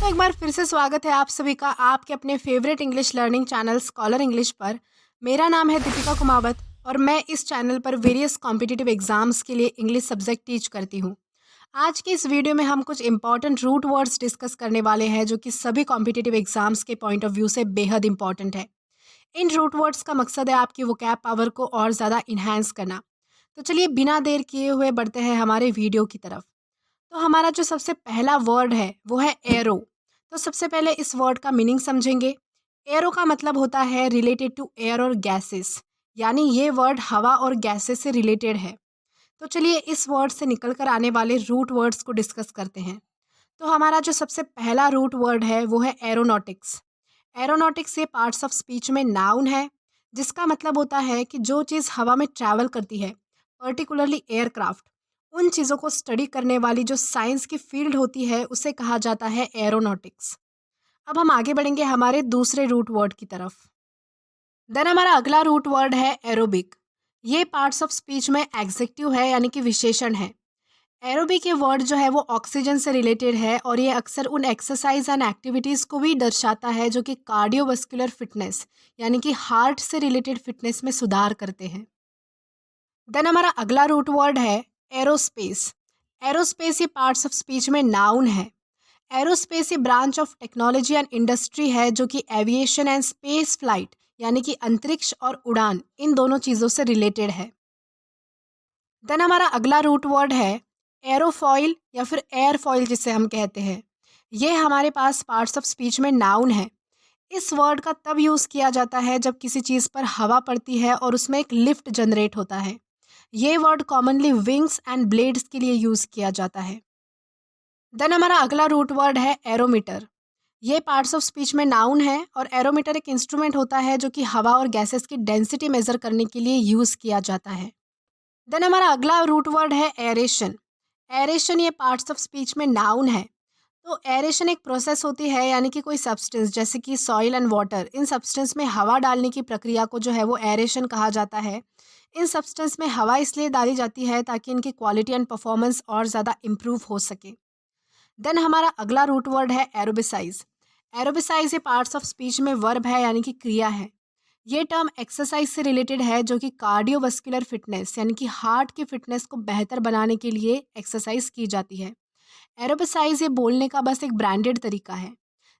दोस्तों, एक बार फिर से स्वागत है आप सभी का आपके अपने favourite English learning channel scholar English पर। मेरा नाम है दीपिका कुमावत और मैं इस चैनल पर वेरियस कॉम्पिटिटिव एग्जाम्स के लिए इंग्लिश सब्जेक्ट टीच करती हूँ। आज के इस वीडियो में हम कुछ इंपॉर्टेंट रूट वर्ड्स डिस्कस करने वाले हैं जो कि सभी कॉम्पिटिटिव एग्जाम्स के पॉइंट ऑफ व्यू से बेहद इंपॉर्टेंट है। इन रूट वर्ड्स का मकसद है आपकी वोकैब पावर को और ज़्यादा इन्हांस करना। तो चलिए बिना देर किए हुए बढ़ते हैं हमारे वीडियो की तरफ। तो हमारा जो सबसे पहला वर्ड है वो है एरो। तो सबसे पहले इस वर्ड का मीनिंग समझेंगे। एरो का मतलब होता है रिलेटेड टू एयर और गैसेस, यानी ये वर्ड हवा और गैसेस से रिलेटेड है। तो चलिए इस वर्ड से निकल कर आने वाले रूट वर्ड्स को डिस्कस करते हैं। तो हमारा जो सबसे पहला रूट वर्ड है वो है एरोनॉटिक्स। एरोनॉटिक्स ये पार्ट्स ऑफ स्पीच में नाउन है, जिसका मतलब होता है कि जो चीज़ हवा में ट्रैवल करती है, पर्टिकुलरली एयरक्राफ्ट, उन चीज़ों को स्टडी करने वाली जो साइंस की फील्ड होती है उसे कहा जाता है एरोनॉटिक्स। अब हम आगे बढ़ेंगे हमारे दूसरे रूट वर्ड की तरफ। देन हमारा अगला रूट वर्ड है एरोबिक। ये पार्ट्स ऑफ स्पीच में एग्जेक्टिव है, यानी कि विशेषण है। एरोबिक ये वर्ड जो है वो ऑक्सीजन से रिलेटेड है और ये अक्सर उन एक्सरसाइज एंड एक्टिविटीज़ को भी दर्शाता है जो कि कार्डियोवास्कुलर फिटनेस, यानी कि हार्ट से रिलेटेड फिटनेस में सुधार करते हैं। देन हमारा अगला रूट वर्ड है एरोस्पेस। एरोस्पेस ये पार्ट्स ऑफ स्पीच में नाउन है। एरोस्पेस ये branch of technology and industry है जो कि एविएशन एंड स्पेस फ्लाइट, यानी कि अंतरिक्ष और उड़ान, इन दोनों चीज़ों से रिलेटेड है। देन हमारा अगला रूट वर्ड है एरोफॉइल या फिर एयरफॉइल जिसे हम कहते हैं। ये हमारे पास पार्ट्स ऑफ स्पीच में नाउन है। इस वर्ड का तब यूज़ किया जाता है जब किसी चीज़ पर हवा पड़ती है और उसमें एक लिफ्ट जनरेट होता है। ये word commonly wings and blades के लिए यूज़ किया जाता है। देन हमारा अगला रूट वर्ड है एरोमीटर। ये पार्ट्स ऑफ स्पीच में नाउन है और एरोमीटर एक इंस्ट्रूमेंट होता है जो कि हवा और गैसेस की डेंसिटी मेजर करने के लिए यूज़ किया जाता है। देन हमारा अगला रूट वर्ड है एरेशन। एरेशन ये पार्ट्स ऑफ स्पीच में नाउन है। तो एरेशन एक प्रोसेस होती है, यानी कि कोई सब्सटेंस जैसे कि soil and water, in substance में हवा डालने की प्रक्रिया को जो है वो एरेशन कहा जाता है। इन सब्सटेंस में हवा इसलिए डाली जाती है ताकि इनकी क्वालिटी एंड परफॉर्मेंस और ज़्यादा इम्प्रूव हो सके। देन हमारा अगला रूट वर्ड है एरोबिसाइज। एरोबिसाइज ये पार्ट्स ऑफ स्पीच में वर्ब है, यानी कि क्रिया है। ये टर्म एक्सरसाइज से रिलेटेड है जो कि कार्डियोवास्कुलर फिटनेस, यानी कि हार्ट की फिटनेस को बेहतर बनाने के लिए एक्सरसाइज की जाती है। एरोबिसाइज ये बोलने का बस एक ब्रांडेड तरीका है।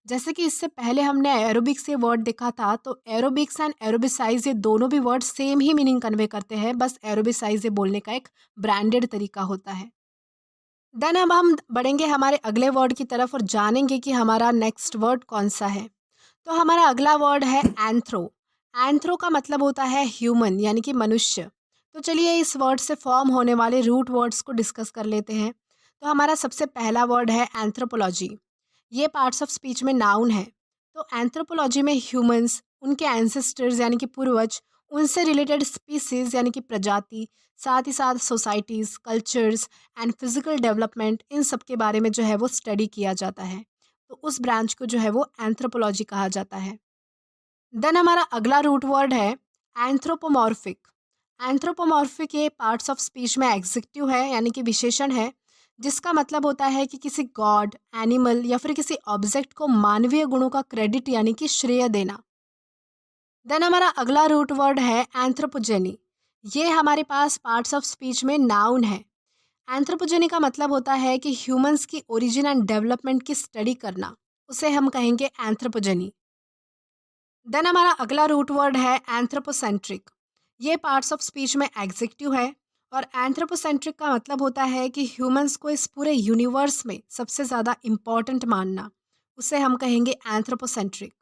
जैसे कि इससे पहले हमने एरोबिक्स ये वर्ड देखा था, तो एरोबिक्स एंड एरोबिसाइज ये दोनों भी वर्ड सेम ही मीनिंग कन्वे करते हैं, बस एरोबिसाइज ये बोलने का एक ब्रांडेड तरीका होता है। देन अब हम बढ़ेंगे हमारे अगले वर्ड की तरफ और जानेंगे कि हमारा नेक्स्ट वर्ड कौन सा है। तो हमारा अगला वर्ड है एंथ्रो। एंथ्रो का मतलब होता है ह्यूमन, यानी कि मनुष्य। तो चलिए इस वर्ड से फॉर्म होने वाले रूट वर्ड्स को डिस्कस कर लेते हैं। तो हमारा सबसे पहला वर्ड है एंथ्रोपोलॉजी। ये पार्ट्स ऑफ स्पीच में नाउन है। तो एंथ्रोपोलॉजी में ह्यूमंस, उनके एंसेस्टर्स यानी कि पूर्वज, उनसे रिलेटेड स्पीसीज यानी कि प्रजाति, साथ ही साथ societies, cultures and physical development, इन सब के बारे में जो है वो स्टडी किया जाता है। तो उस ब्रांच को जो है वो एंथ्रोपोलॉजी कहा जाता है। देन हमारा अगला रूट वर्ड है एंथ्रोपोमॉर्फिक। एंथ्रोपोमॉर्फिक ये पार्ट्स ऑफ स्पीच में एग्जेक्टिव है, यानी कि विशेषण है, जिसका मतलब होता है कि किसी गॉड, एनिमल या फिर किसी ऑब्जेक्ट को मानवीय गुणों का क्रेडिट यानी कि श्रेय देना। देन हमारा अगला रूट वर्ड है एंथ्रोपोजेनी। ये हमारे पास पार्ट्स ऑफ स्पीच में नाउन है। एंथ्रोपोजेनी का मतलब होता है कि ह्यूमंस की ओरिजिन एंड डेवलपमेंट की स्टडी करना, उसे हम कहेंगे एंथ्रोपोजेनी। देन हमारा अगला रूट वर्ड है एंथ्रोपोसेंट्रिक। ये पार्ट्स ऑफ स्पीच में एग्जेक्टिव है और एंथ्रोपोसेंट्रिक का मतलब होता है कि ह्यूमंस को इस पूरे यूनिवर्स में सबसे ज़्यादा इम्पॉर्टेंट मानना, उसे हम कहेंगे एंथ्रोपोसेंट्रिक।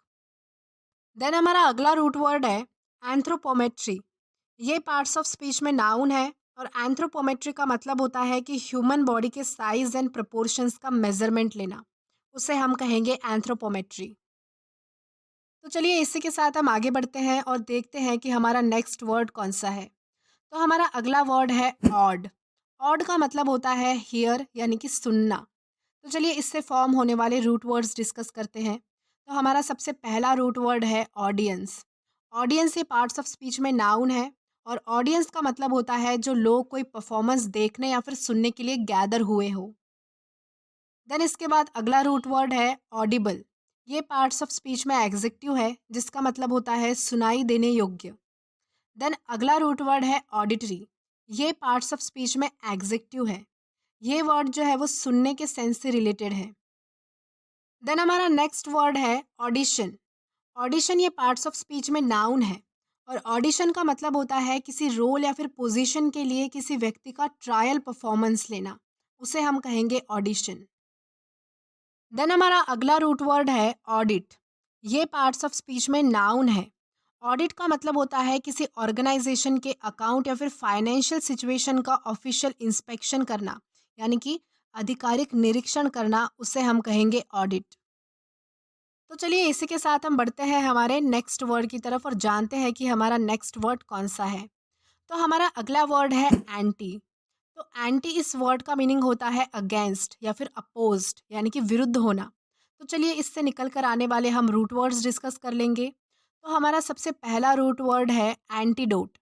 देन हमारा अगला रूट वर्ड है एंथ्रोपोमेट्री। ये पार्ट्स ऑफ स्पीच में नाउन है और एंथ्रोपोमेट्री का मतलब होता है कि ह्यूमन बॉडी के साइज एंड प्रोपोर्शंस का मेजरमेंट लेना, उसे हम कहेंगे एंथ्रोपोमेट्री। तो चलिए इसी के साथ हम आगे बढ़ते हैं और देखते हैं कि हमारा नेक्स्ट वर्ड कौन सा है। तो हमारा अगला वर्ड है ऑड। ऑड का मतलब होता है हियर, यानी कि सुनना। तो चलिए इससे फॉर्म होने वाले रूट वर्ड्स डिस्कस करते हैं। तो हमारा सबसे पहला रूट वर्ड है ऑडियंस। ऑडियंस ये पार्ट्स ऑफ स्पीच में नाउन है और ऑडियंस का मतलब होता है जो लोग कोई परफॉर्मेंस देखने या फिर सुनने के लिए गैदर हुए हो। देन इसके बाद अगला रूट वर्ड है ऑडिबल। ये पार्ट्स ऑफ स्पीच में एग्जेक्टिव है जिसका मतलब होता है सुनाई देने योग्य। देन अगला रूट वर्ड है ऑडिटरी। ये पार्ट्स ऑफ स्पीच में एग्जेक्टिव है। ये वर्ड जो है वो सुनने के सेंस से रिलेटेड है। देन हमारा नेक्स्ट वर्ड है ऑडिशन। ऑडिशन ये पार्ट्स ऑफ स्पीच में नाउन है और ऑडिशन का मतलब होता है किसी रोल या फिर पोजीशन के लिए किसी व्यक्ति का ट्रायल परफॉर्मेंस लेना, उसे हम कहेंगे ऑडिशन। देन हमारा अगला रूट वर्ड है ऑडिट। ये पार्ट्स ऑफ स्पीच में नाउन है। ऑडिट का मतलब होता है किसी ऑर्गेनाइजेशन के अकाउंट या फिर फाइनेंशियल सिचुएशन का ऑफिशियल इंस्पेक्शन करना, यानी कि आधिकारिक निरीक्षण करना, उसे हम कहेंगे ऑडिट। तो चलिए इसी के साथ हम बढ़ते हैं हमारे नेक्स्ट वर्ड की तरफ और जानते हैं कि हमारा नेक्स्ट वर्ड कौन सा है। तो हमारा अगला वर्ड है एंटी। तो एंटी इस वर्ड का मीनिंग होता है अगेंस्ट या फिर अपोज्ड, यानी कि विरुद्ध होना। तो चलिए इससे निकल कर आने वाले हम रूट वर्ड्स डिस्कस कर लेंगे। तो हमारा सबसे पहला रूट वर्ड है एंटीडोट।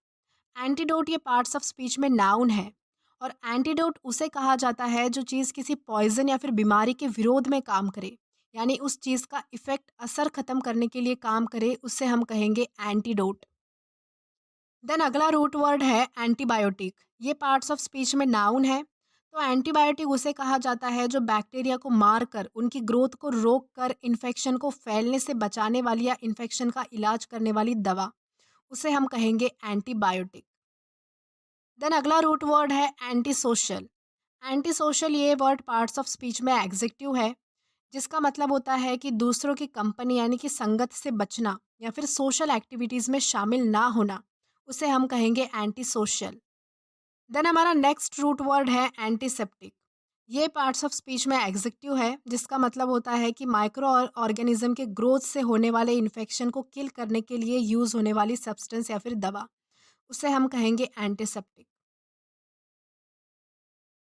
एंटीडोट ये पार्ट्स ऑफ स्पीच में नाउन है और एंटीडोट उसे कहा जाता है जो चीज़ किसी पॉइजन या फिर बीमारी के विरोध में काम करे, यानी उस चीज़ का इफेक्ट असर खत्म करने के लिए काम करे, उससे हम कहेंगे एंटीडोट। देन अगला रूट वर्ड है एंटीबायोटिक। ये पार्ट्स ऑफ स्पीच में नाउन है। तो एंटीबायोटिक उसे कहा जाता है जो बैक्टीरिया को मार कर उनकी ग्रोथ को रोक कर इन्फेक्शन को फैलने से बचाने वाली या इन्फेक्शन का इलाज करने वाली दवा, उसे हम कहेंगे एंटीबायोटिक। देन अगला रूट वर्ड है एंटी सोशल। एंटी सोशल ये वर्ड पार्ट्स ऑफ स्पीच में एग्जेक्टिव है जिसका मतलब होता है कि दूसरों की कंपनी यानी कि संगत से बचना या फिर सोशल एक्टिविटीज़ में शामिल ना होना, उसे हम कहेंगे एंटी सोशल। देन हमारा नेक्स्ट रूट वर्ड है एंटीसेप्टिक। ये पार्ट्स ऑफ स्पीच में एग्जेक्टिव है जिसका मतलब होता है कि माइक्रो ऑर्गेनिज्म के ग्रोथ से होने वाले इन्फेक्शन को किल करने के लिए यूज़ होने वाली सब्सटेंस या फिर दवा, उसे हम कहेंगे एंटीसेप्टिक।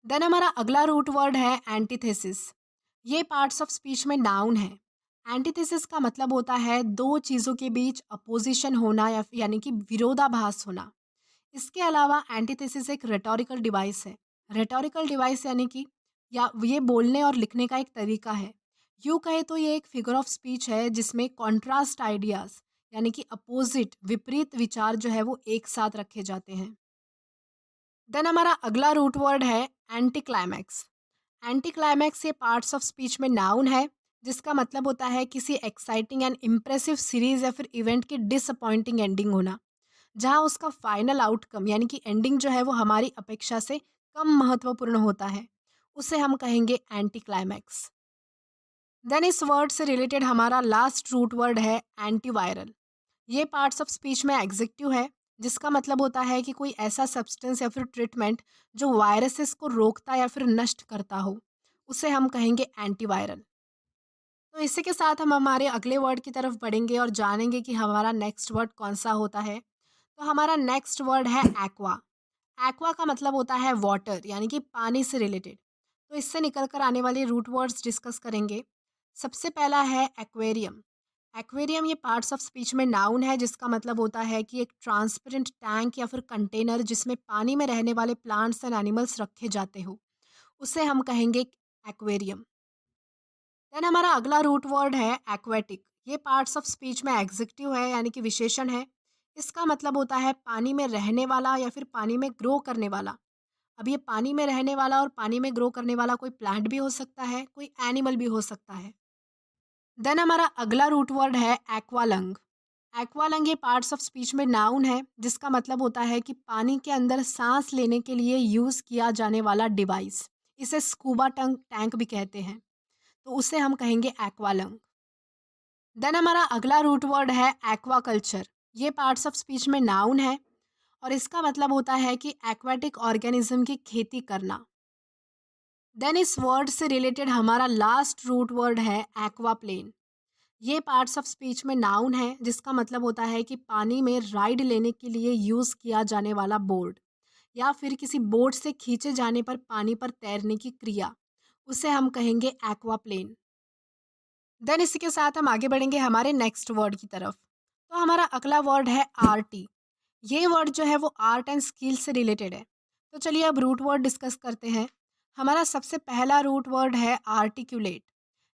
देन हमारा अगला रूट वर्ड है एंटीथेसिस। ये पार्ट्स ऑफ स्पीच में नाउन है। एंटीथेसिस का मतलब होता है दो चीज़ों के बीच अपोजिशन होना या यानी कि विरोधाभास होना। इसके अलावा एंटीथेसिस एक रेटोरिकल डिवाइस है। रेटोरिकल डिवाइस यानी कि या ये बोलने और लिखने का एक तरीका है। यूँ कहे तो ये एक फिगर ऑफ स्पीच है जिसमें कॉन्ट्रास्ट आइडियाज़ यानी कि अपोजिट विपरीत विचार जो है वो एक साथ रखे जाते हैं। देन हमारा अगला रूट वर्ड है एंटी क्लाइमैक्स। एंटी क्लाइमैक्स ये पार्ट्स ऑफ स्पीच में नाउन है जिसका मतलब होता है किसी एक्साइटिंग एंड इम्प्रेसिव सीरीज या फिर इवेंट की डिसअपॉइंटिंग एंडिंग होना, जहां उसका फाइनल आउटकम यानी कि एंडिंग जो है वो हमारी अपेक्षा से कम महत्वपूर्ण होता है, उसे हम कहेंगे एंटी क्लाइमैक्स। देन इस वर्ड से रिलेटेड हमारा लास्ट रूट वर्ड है एंटीवायरल। ये पार्ट्स ऑफ स्पीच में एग्जेक्टिव है जिसका मतलब होता है कि कोई ऐसा सब्सटेंस या फिर ट्रीटमेंट जो वायरसेस को रोकता या फिर नष्ट करता हो, उसे हम कहेंगे एंटीवायरल। तो इसी के साथ हम हमारे अगले वर्ड की तरफ बढ़ेंगे और जानेंगे कि हमारा नेक्स्ट वर्ड कौन सा होता है। तो हमारा नेक्स्ट वर्ड है एक्वा। एक्वा का मतलब होता है वाटर यानी कि पानी से रिलेटेड। तो इससे निकल कर आने वाले रूट वर्ड्स डिस्कस करेंगे। सबसे पहला है एक्वेरियम। एक्वेरियम ये पार्ट्स ऑफ स्पीच में नाउन है जिसका मतलब होता है कि एक ट्रांसपेरेंट टैंक या फिर कंटेनर जिसमें पानी में रहने वाले प्लांट्स एंड एनिमल्स रखे जाते हो, उसे हम कहेंगे एक्वेरियम। देन हमारा अगला रूट वर्ड है एक्वेटिक। ये पार्ट्स ऑफ स्पीच में एग्जेक्टिव है यानी कि विशेषण है। इसका मतलब होता है पानी में रहने वाला या फिर पानी में ग्रो करने वाला। अब ये पानी में रहने वाला और पानी में ग्रो करने वाला कोई प्लांट भी हो सकता है, कोई एनिमल भी हो सकता है। देन हमारा अगला रूट वर्ड है एक्वालंग। एक्वालंग ये पार्ट्स ऑफ स्पीच में नाउन है जिसका मतलब होता है कि पानी के अंदर सांस लेने के लिए यूज़ किया जाने वाला डिवाइस। इसे स्कूबा टंग टैंक भी कहते हैं, तो उसे हम कहेंगे एक्वालंग। देन हमारा अगला रूट वर्ड है एक्वाकल्चर। ये पार्ट्स ऑफ स्पीच में नाउन है और इसका मतलब होता है कि एक्वाटिक ऑर्गेनिज्म की खेती करना। देन इस वर्ड से रिलेटेड हमारा लास्ट रूट वर्ड है एक्वाप्लेन। ये पार्ट्स ऑफ स्पीच में नाउन है जिसका मतलब होता है कि पानी में राइड लेने के लिए यूज़ किया जाने वाला बोर्ड या फिर किसी बोट से खींचे जाने पर पानी पर तैरने की क्रिया, उसे हम कहेंगे एक्वाप्लेन। देन इसी के साथ हम आगे बढ़ेंगे हमारे नेक्स्ट वर्ड की तरफ। तो हमारा अगला वर्ड है आरटी। ये वर्ड जो है वो आर्ट एंड स्किल से रिलेटेड है। तो चलिए अब रूट वर्ड डिस्कस करते हैं। हमारा सबसे पहला रूट वर्ड है आर्टिकुलेट।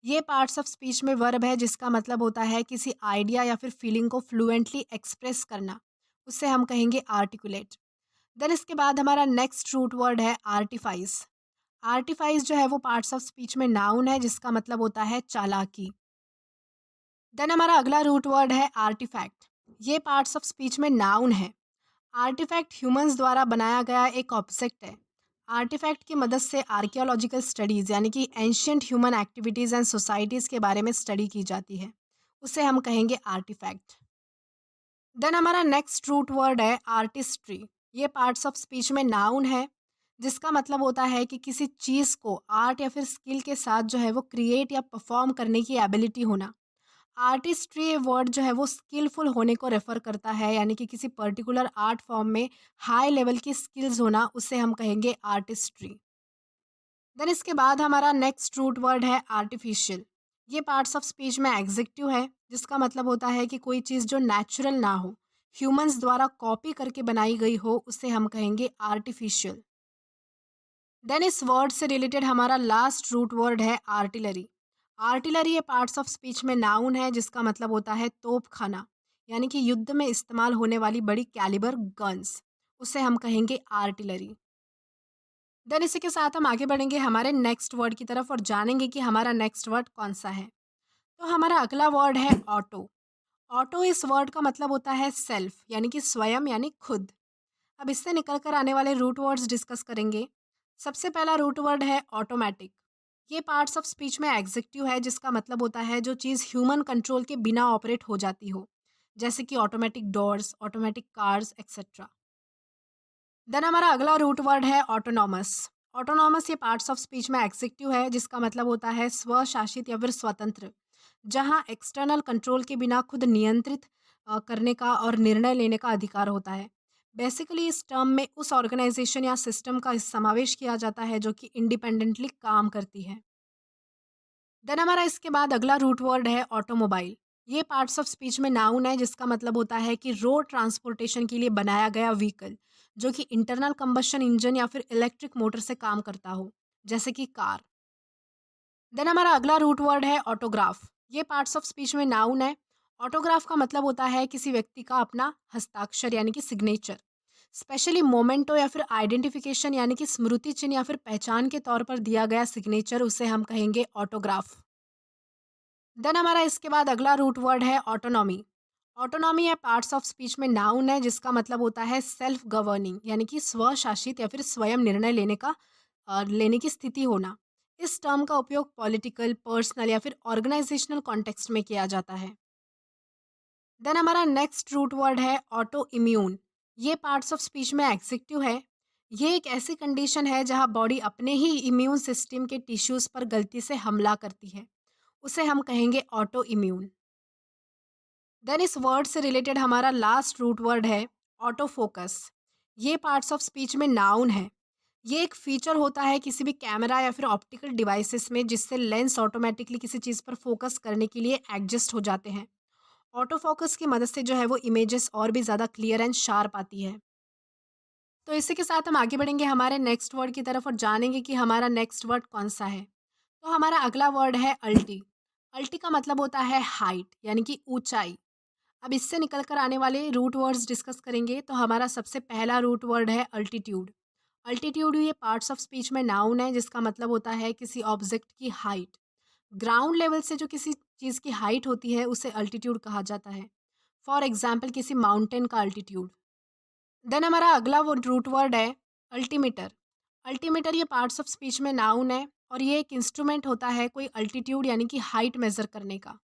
ये पार्ट्स ऑफ स्पीच में वर्ब है जिसका मतलब होता है किसी आइडिया या फिर फीलिंग को फ्लुएंटली एक्सप्रेस करना। उससे हम कहेंगे आर्टिकुलेट। देन इसके बाद हमारा नेक्स्ट रूट वर्ड है आर्टिफाइस। आर्टिफाइस जो है वो पार्ट्स ऑफ स्पीच में नाउन है जिसका मतलब होता है चालाकी। देन हमारा अगला रूट वर्ड है आर्टिफैक्ट। ये पार्ट्स ऑफ स्पीच में नाउन है। आर्टिफैक्ट ह्यूमंस द्वारा बनाया गया एक ऑब्जेक्ट है। आर्टिफैक्ट की मदद से आर्कियोलॉजिकल स्टडीज़ यानी कि ancient human activities and societies के बारे में स्टडी की जाती है। उसे हम कहेंगे आर्टिफैक्ट। देन हमारा नेक्स्ट रूट वर्ड है आर्टिस्ट्री। ये पार्ट्स ऑफ स्पीच में नाउन है जिसका मतलब होता है कि किसी चीज़ को आर्ट या फिर स्किल के साथ जो है वो क्रिएट या परफॉर्म करने की एबिलिटी होना। आर्टिस्ट्री वर्ड जो है वो स्किलफुल होने को रेफर करता है यानी कि किसी पर्टिकुलर आर्ट फॉर्म में हाई लेवल की स्किल्स होना, उसे हम कहेंगे आर्टिस्ट्री। देन इसके बाद हमारा नेक्स्ट रूट वर्ड है आर्टिफिशियल। ये पार्ट्स ऑफ स्पीच में एग्जेक्टिव है जिसका मतलब होता है कि कोई चीज़ जो नेचुरल ना हो, ह्यूमंस द्वारा कॉपी करके बनाई गई हो, उसे हम कहेंगे आर्टिफिशियल। देन इस वर्ड से रिलेटेड हमारा लास्ट रूट वर्ड है आर्टिलरी। आर्टिलरी ये पार्ट्स ऑफ स्पीच में नाउन है जिसका मतलब होता है तोप खाना, यानी कि युद्ध में इस्तेमाल होने वाली बड़ी कैलिबर गन्स, उसे हम कहेंगे आर्टिलरी। देन इसी के साथ हम आगे बढ़ेंगे हमारे नेक्स्ट वर्ड की तरफ और जानेंगे कि हमारा नेक्स्ट वर्ड कौन सा है। तो हमारा अगला वर्ड है ऑटो। ऑटो इस वर्ड का मतलब होता है सेल्फ, यानी कि स्वयं यानी खुद। अब इससे निकल कर आने वाले रूट वर्ड्स डिस्कस करेंगे। सबसे पहला रूट वर्ड है ऑटोमेटिक। ये पार्ट्स ऑफ स्पीच में एग्जेक्टिव है जिसका मतलब होता है जो चीज़ ह्यूमन कंट्रोल के बिना ऑपरेट हो जाती हो, जैसे कि automatic doors, automatic cars etcetera. Then हमारा अगला रूट वर्ड है ऑटोनॉमस। ऑटोनॉमस ये पार्ट्स ऑफ स्पीच में एग्जेक्टिव है जिसका मतलब होता है स्वशासित या फिर स्वतंत्र, जहाँ एक्सटर्नल कंट्रोल के बिना खुद नियंत्रित करने का और निर्णय लेने का अधिकार होता है। बेसिकली इस टर्म में उस ऑर्गेनाइजेशन या सिस्टम का समावेश किया जाता है जो कि इंडिपेंडेंटली काम करती है। देन हमारा इसके बाद अगला रूट वर्ड है ऑटोमोबाइल। ये पार्ट्स ऑफ स्पीच में नाउन है जिसका मतलब होता है कि रोड ट्रांसपोर्टेशन के लिए बनाया गया व्हीकल जो कि इंटरनल कंबशन इंजन या फिर इलेक्ट्रिक मोटर से काम करता हो, जैसे कि कार। देन हमारा अगला रूट वर्ड है ऑटोग्राफ। ये पार्ट्स ऑफ स्पीच में नाउन है। ऑटोग्राफ का मतलब होता है किसी व्यक्ति का अपना हस्ताक्षर यानी कि सिग्नेचर, स्पेशली मोमेंटो या फिर आइडेंटिफिकेशन यानी कि स्मृति चिन्ह या फिर पहचान के तौर पर दिया गया सिग्नेचर, उसे हम कहेंगे ऑटोग्राफ। देन हमारा इसके बाद अगला रूट वर्ड है ऑटोनॉमी। ऑटोनॉमी या पार्ट्स ऑफ स्पीच में नाउन है जिसका मतलब होता है सेल्फ गवर्निंग, यानी कि स्वशासित या फिर स्वयं निर्णय लेने की स्थिति होना। इस टर्म का उपयोग पॉलिटिकल, पर्सनल या फिर ऑर्गेनाइजेशनल कॉन्टेक्स्ट में किया जाता है। देन हमारा नेक्स्ट रूट वर्ड है ऑटो इम्यून। ये पार्ट्स ऑफ स्पीच में एग्जेक्टिव है। ये एक ऐसी कंडीशन है जहां बॉडी अपने ही इम्यून सिस्टम के टिश्यूज पर गलती से हमला करती है, उसे हम कहेंगे ऑटो इम्यून। देन इस वर्ड से रिलेटेड हमारा लास्ट रूट वर्ड है ऑटो फोकस। ये पार्ट्स ऑफ स्पीच में नाउन है। ये एक फीचर होता है किसी भी कैमरा या फिर ऑप्टिकल डिवाइसेस में जिससे लेंस ऑटोमेटिकली किसी चीज़ पर फोकस करने के लिए एडजस्ट हो जाते हैं। ऑटो फोकस की मदद से जो है वो इमेजेस और भी ज़्यादा क्लियर एंड शार्प आती है। तो इसी के साथ हम आगे बढ़ेंगे हमारे नेक्स्ट वर्ड की तरफ और जानेंगे कि हमारा नेक्स्ट वर्ड कौन सा है। तो हमारा अगला वर्ड है अल्टी। अल्टी का मतलब होता है हाइट, यानी कि ऊंचाई। अब इससे निकल कर आने वाले रूट वर्ड्स डिस्कस करेंगे। तो हमारा सबसे पहला रूट वर्ड है अल्टीट्यूड। अल्टीट्यूड ये पार्ट्स ऑफ स्पीच में नाउन है जिसका मतलब होता है किसी ऑब्जेक्ट की हाइट। ग्राउंड लेवल से जो किसी चीज़ की हाइट होती है उसे अल्टीट्यूड कहा जाता है। फॉर एग्जाम्पल किसी माउंटेन का अल्टीट्यूड। देन हमारा अगला वो रूट वर्ड है अल्टीमीटर। अल्टीमीटर ये पार्ट्स ऑफ स्पीच में नाउन है और ये एक इंस्ट्रूमेंट होता है कोई अल्टीट्यूड यानी कि हाइट मेजर करने का।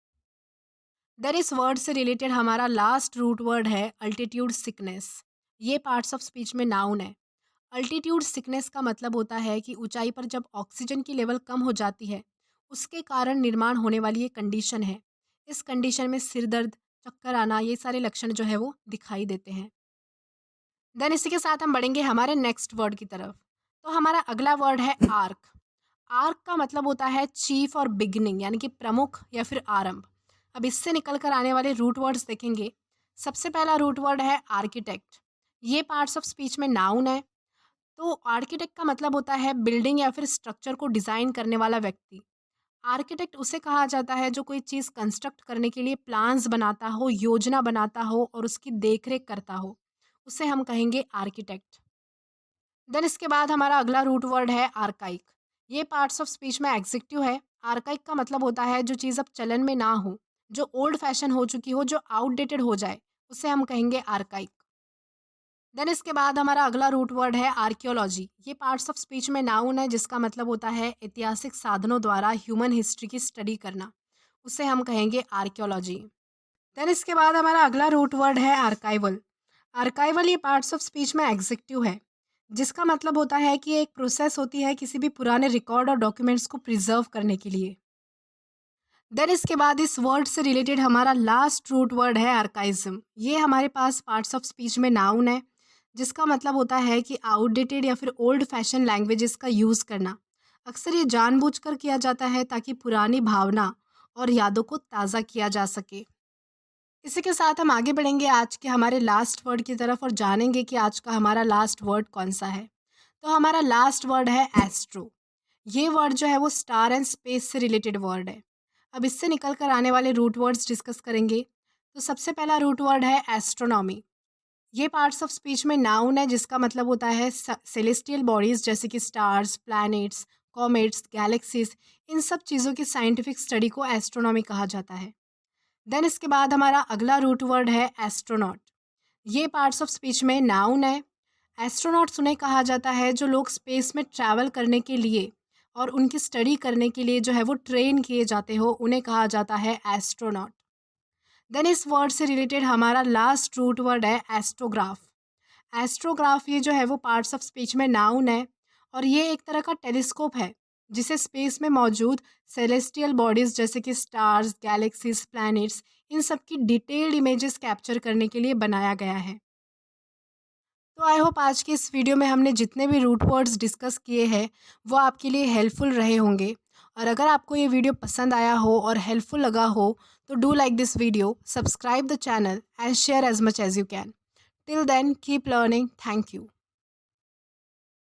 देन इस वर्ड से रिलेटेड हमारा लास्ट रूट वर्ड है अल्टीट्यूड सिकनेस। ये पार्ट्स ऑफ स्पीच में नाउन है। अल्टीट्यूड सिकनेस का मतलब होता है कि ऊंचाई पर जब ऑक्सीजन की लेवल कम हो जाती है उसके कारण निर्माण होने वाली ये कंडीशन है। इस कंडीशन में सिर दर्द, चक्कर आना, ये सारे लक्षण जो है वो दिखाई देते हैं। देन इसी के साथ हम बढ़ेंगे हमारे नेक्स्ट वर्ड की तरफ। तो हमारा अगला वर्ड है आर्क। आर्क का मतलब होता है चीफ और बिगिनिंग, यानी कि प्रमुख या फिर आरंभ। अब इससे निकल कर आने वाले रूट वर्ड्स देखेंगे। सबसे पहला रूट वर्ड है आर्किटेक्ट। ये पार्ट्स ऑफ स्पीच में नाउन है। तो आर्किटेक्ट का मतलब होता है बिल्डिंग या फिर स्ट्रक्चर को डिज़ाइन करने वाला व्यक्ति। आर्किटेक्ट उसे कहा जाता है जो कोई चीज़ कंस्ट्रक्ट करने के लिए प्लान्स बनाता हो, योजना बनाता हो और उसकी देखरेख करता हो। उसे हम कहेंगे आर्किटेक्ट। देन इसके बाद हमारा अगला रूट वर्ड है आर्काइक। ये पार्ट्स ऑफ स्पीच में एग्जेक्टिव है। आर्काइक का मतलब होता है जो चीज़ अब चलन में ना हो, जो ओल्ड फैशन हो चुकी हो, जो आउटडेटेड हो जाए, उसे हम कहेंगे आर्काइक। देन इसके बाद हमारा अगला रूट वर्ड है आर्कियोलॉजी। ये पार्ट्स ऑफ स्पीच में नाउन है जिसका मतलब होता है ऐतिहासिक साधनों द्वारा ह्यूमन हिस्ट्री की स्टडी करना। उसे हम कहेंगे आर्कियोलॉजी। देन इसके बाद हमारा अगला रूट वर्ड है आर्काइवल। आर्काइवल ये पार्ट्स ऑफ स्पीच में एग्जेक्टिव है जिसका मतलब होता है कि ये एक प्रोसेस होती है किसी भी पुराने रिकॉर्ड और डॉक्यूमेंट्स को प्रिजर्व करने के लिए। देन इसके बाद इस वर्ड से रिलेटेड हमारा लास्ट रूट वर्ड है आर्काइज्म। ये हमारे पास पार्ट्स ऑफ स्पीच में नाउन है जिसका मतलब होता है कि आउटडेटेड या फिर ओल्ड फैशन लैंग्वेजेस का यूज़ करना। अक्सर ये जानबूझकर किया जाता है ताकि पुरानी भावना और यादों को ताज़ा किया जा सके। इसी के साथ हम आगे बढ़ेंगे आज के हमारे लास्ट वर्ड की तरफ और जानेंगे कि आज का हमारा लास्ट वर्ड कौन सा है। तो हमारा लास्ट वर्ड है एस्ट्रो। ये वर्ड जो है वो स्टार एंड स्पेस से रिलेटेड वर्ड है। अब इससे निकल कर आने वाले रूट वर्ड्स डिस्कस करेंगे। तो सबसे पहला रूट वर्ड है एस्ट्रोनॉमी। ये पार्ट्स ऑफ स्पीच में नाउन है जिसका मतलब होता है सेलेस्टियल बॉडीज जैसे कि स्टार्स, प्लैनेट्स, कॉमेट्स, गैलेक्सीज, इन सब चीज़ों की साइंटिफिक स्टडी को एस्ट्रोनॉमी कहा जाता है। देन इसके बाद हमारा अगला रूट वर्ड है एस्ट्रोनॉट। ये पार्ट्स ऑफ स्पीच में नाउन है। एस्ट्रोनॉट्स उन्हें कहा जाता है जो लोग स्पेस में ट्रैवल करने के लिए और उनकी स्टडी करने के लिए जो है वो ट्रेन किए जाते हो, उन्हें कहा जाता है एस्ट्रोनॉट। देन इस वर्ड से रिलेटेड हमारा लास्ट रूट वर्ड है एस्ट्रोग्राफ। एस्ट्रोग्राफ ये जो है वो पार्ट्स ऑफ स्पीच में नाउन है और ये एक तरह का टेलीस्कोप है जिसे स्पेस में मौजूद सेलेस्टियल बॉडीज़ जैसे कि स्टार्स, गैलेक्सीज, प्लैनेट्स, इन सब की डिटेल्ड इमेजेस कैप्चर करने के लिए बनाया गया है। तो आई होप आज की इस वीडियो में हमने जितने भी रूट वर्ड्स डिस्कस किए हैं वो आपके लिए हेल्पफुल रहे होंगे। और अगर आपको ये वीडियो पसंद आया हो और हेल्पफुल लगा हो तो do like this video, subscribe the channel and share as much as you can. Till then keep learning. Thank you.